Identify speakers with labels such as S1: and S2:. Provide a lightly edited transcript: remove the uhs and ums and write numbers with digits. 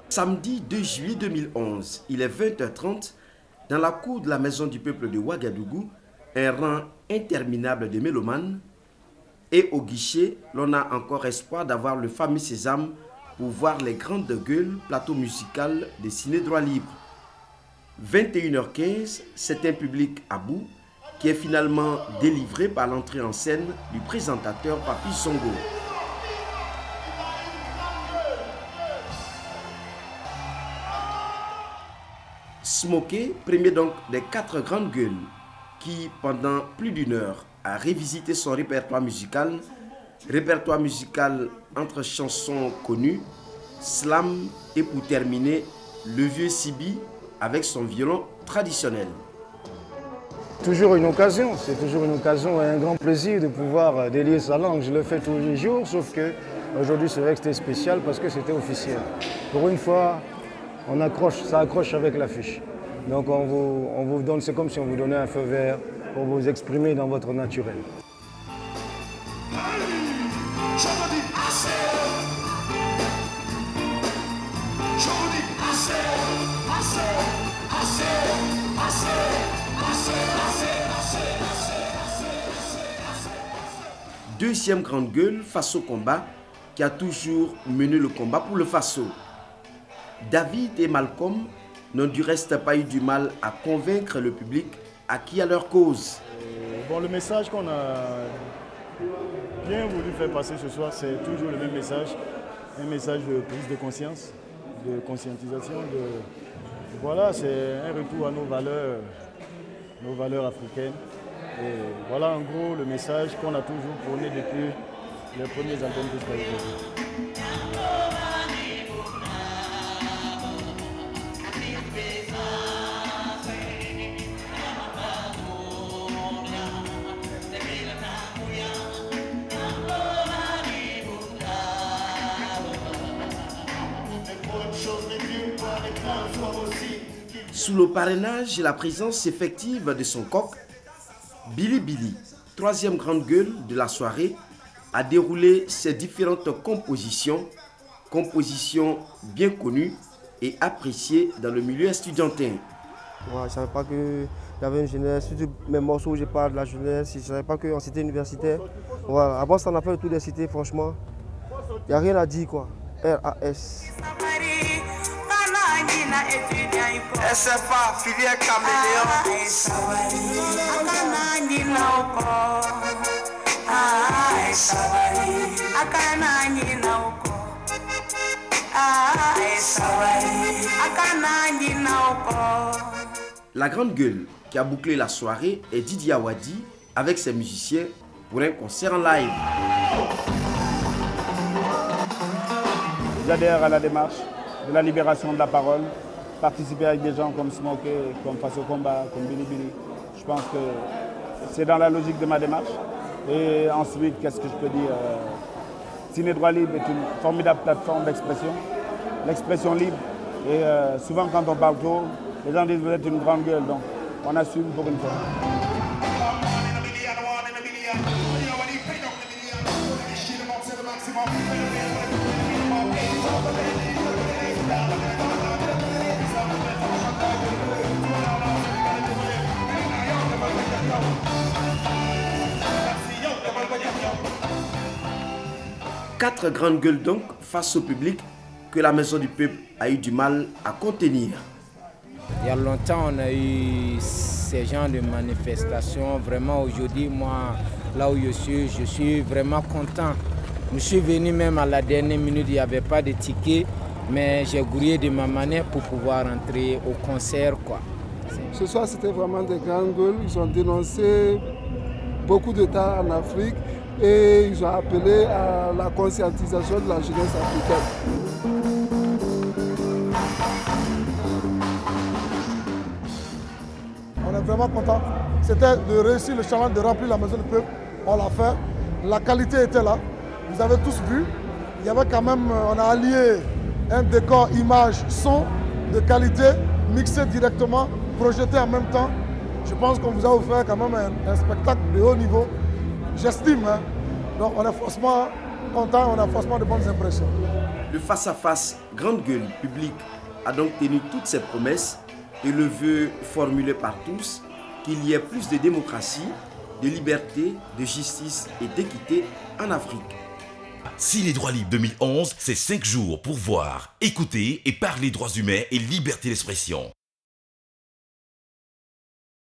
S1: Samedi 2 juillet 2011, il est 20h30, dans la cour de la Maison du Peuple de Ouagadougou, un rang interminable de mélomanes. Et au guichet, l'on a encore espoir d'avoir le fameux sésame pour voir les grandes gueules plateau musical des ciné-droits libres. 21h15, c'est un public à bout qui est finalement délivré par l'entrée en scène du présentateur Papi Songo. Smokey, premier donc des 4 grandes gueules, qui pendant plus d'une heure a revisité son répertoire musical entre chansons connues, slam et pour terminer, le vieux Sibi avec son violon traditionnel.
S2: Toujours une occasion, c'est toujours une occasion et un grand plaisir de pouvoir délier sa langue. Je le fais tous les jours, sauf que aujourd'hui c'est vrai que c'était spécial parce que c'était officiel. Pour une fois, on accroche, ça accroche avec l'affiche. Donc on vous donne, c'est comme si on vous donnait un feu vert pour vous exprimer dans votre naturel.
S1: Deuxième grande gueule face au combat qui a toujours mené le combat pour le Faso. David et Malcolm n'ont du reste pas eu du mal à convaincre le public acquis à leur cause.
S3: Bon, le message qu'on a bien voulu faire passer ce soir, c'est toujours le même message. Un message de prise de conscience, de conscientisation. Voilà, c'est un retour à nos valeurs africaines. Et voilà en gros le message qu'on a toujours prôné depuis les premiers albums de Spaghetti.
S1: Sous le parrainage et la présence effective de son coq, Billy Billy, troisième grande gueule de la soirée, a déroulé ses différentes compositions bien connues et appréciées dans le milieu estudiantin.
S4: Ouais, je ne savais pas qu'il y avait une jeunesse, surtout mes morceaux où je parle de la jeunesse, je ne savais pas qu'en cité universitaire. Voilà, avant ça on a fait toutes les cités, franchement, il n'y a rien à dire quoi. RAS.
S5: SFA, filière caméléon.
S1: La grande gueule qui a bouclé la soirée est Didi Awadi avec ses musiciens pour un concert en live.
S6: J'adhère à la démarche de la libération de la parole, participer avec des gens comme Smokey, comme Face au Combat, comme Billy Billy. Je pense que c'est dans la logique de ma démarche. Et ensuite, qu'est-ce que je peux dire? Ciné-Droits Libres est une formidable plateforme d'expression, l'expression libre. Et souvent quand on parle trop, les gens disent vous êtes une grande gueule, donc on assume pour une fois.
S1: Quatre grandes gueules donc face au public que la Maison du Peuple a eu du mal à contenir.
S7: Il y a longtemps, on a eu ces genres de manifestations. Vraiment, aujourd'hui, moi, là où je suis vraiment content. Je suis venu même à la dernière minute, il n'y avait pas de ticket, mais j'ai grouillé de ma manière pour pouvoir entrer au concert, quoi.
S8: Ce soir, c'était vraiment des grandes gueules. Ils ont dénoncé beaucoup d'États en Afrique et ils ont appelé à la conscientisation de la jeunesse africaine.
S9: On est vraiment content. C'était de réussir le challenge de remplir la Maison du Peuple. On l'a fait. La qualité était là. Vous avez tous vu. Il y avait quand même, on a allié un décor, image, son de qualité, mixé directement, projeté en même temps. Je pense qu'on vous a offert quand même un spectacle de haut niveau. J'estime. Hein. Donc on est franchement content, on a forcément de bonnes impressions.
S1: Le face-à-face grande gueule public a donc tenu toutes ses promesses et le vœu formulé par tous qu'il y ait plus de démocratie, de liberté, de justice et d'équité en Afrique.
S10: Si les droits libres 2011, c'est 5 jours pour voir, écouter et parler droits humains et liberté d'expression.